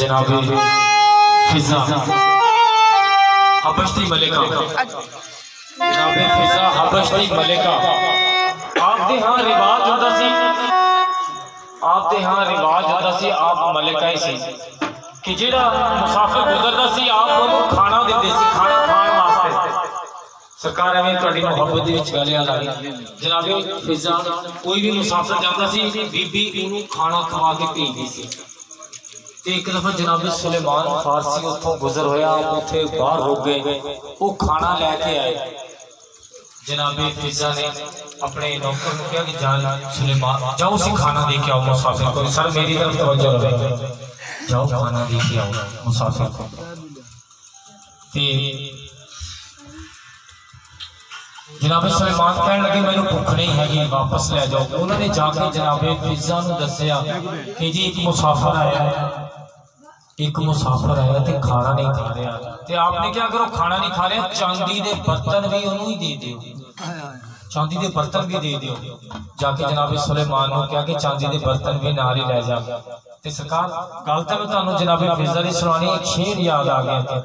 जनाब फिजा हबशती मलिका, जनाब फिजा हबशती मलिका आपदे हाँ रिवाज होता सी, आपदे हाँ रिवाज होता सी, आप मलिका ही सी कि जिहड़ा मुसाफिर गुजरदा सी आप उन्होंने खाना देते सी, खाना खाने वास्ते। सरकार एवं तुहाडी मुहब्बत दी विच गल आ गई। जनाब फिजा कोई भी मुसाफिर जाता सी बीबी उन्होंने खाना खवा के भेजदी सी। एक दफा जनाब सुलेमान फारसी उतों गुजर होया, उथे बाहर हो गए, वो खाना लैके आए। जनाब फिजा ने अपने नौकर को कहा कि जान सुलेमान जाओ उसी खाना दे के आओ मुसाफिर को। सर मेरी तरफ तवज्जो रहे, जाओ खाना दे के आओ मुसाफिर को। जनाब सुलेमान कहने लगे मैंने भुख नहीं हैगी, वापस ले जाओ। उन्होंने जाके जनाब फिजा नूं दस्सिया कि जी एक मुसाफिर आया है, एक मुसाफिर आया तो खाना नहीं खा रहा। तो आपने क्या करो, खाना नहीं खा रहा, चांदी के बर्तन भी उन्होंने ही दे दियो, चांदी के बर्तन भी दे दियो। जाके जनाब सुलेमान को कहा कि चांदी के बर्तन भी नाल ही लै जा। ते सरकार गल तो मैं तुहानूं जनाब फिजा दी सुनानी, एक शेर याद आ गया था।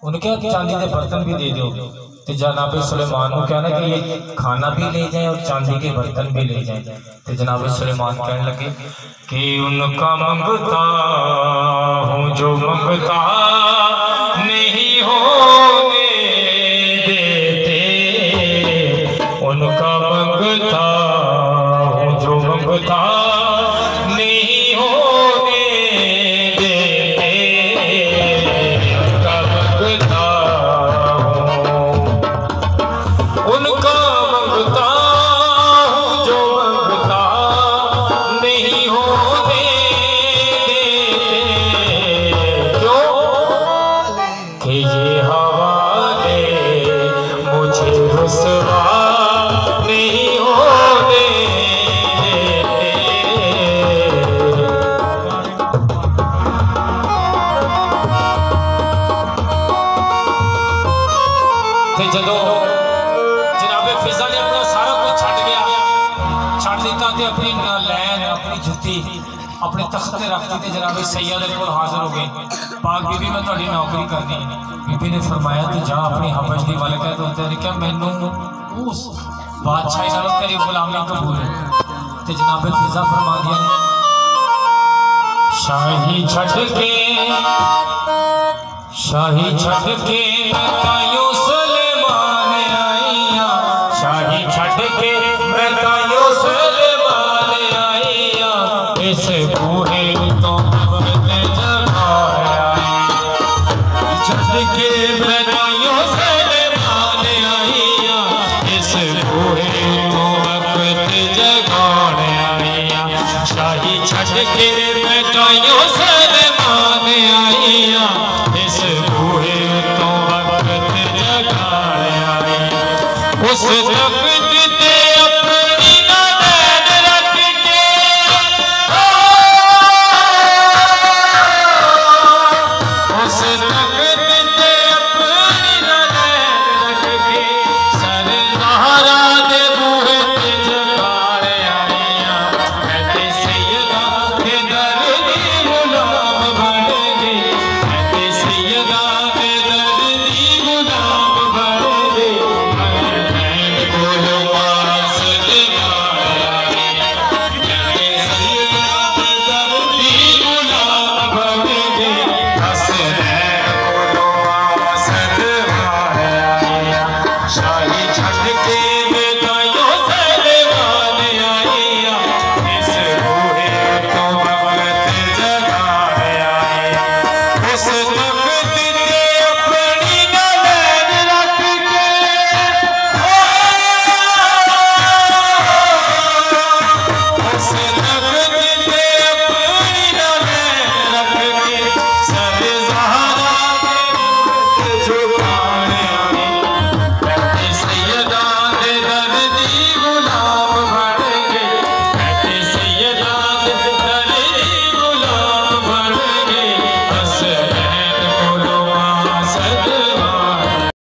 उन्होंने कहा चांदी के बर्तन भी दे दो। तो जनाब सुलेमान को कहना कि ये खाना भी ले जाए और चांदी के बर्तन भी ले जाए। तो जनाब सुलेमान कहने लगे कि उनका मंगता हूँ जो मंगता नहीं होने देते, उनका मंगता हूँ जो मंगता नहीं होने देते, उनका मंगता उनका मंगता हूँ जो मंगता नहीं होने देते। क्यों कि ये हवाले मुझे रुसवा नहीं होने देते। जदों फिजा ने अपना सारा कुछ छड़ गया, छड़ दिता तो अपनी लैन अपनी जुत्ती अपने तख्त रख दी। जनाब सैयद को हाजिर हो गए, पाक बीबी मैं थोड़ी नौकरी करनी। बीबी ने फरमाया तू जा अपनी हबश दी मलिका। तो उसने कहा मैनू उस बादशाही नालों तेरी गुलामी कबूल है। तो जनाब फिजा फरमा दिया शाही छड़ के, शाही छड़ के शाही छड़ के मैं तायो सुलेमान आईया, इस बूहे तो वक्त जगाया। छड़ के मैं तायो सुलेमान आईया, इस बूहे तो वक्त जगाया। शाही छड़ के मैं तायो सुलेमान आईया, इस बूहे तो वक्त जगाया। उस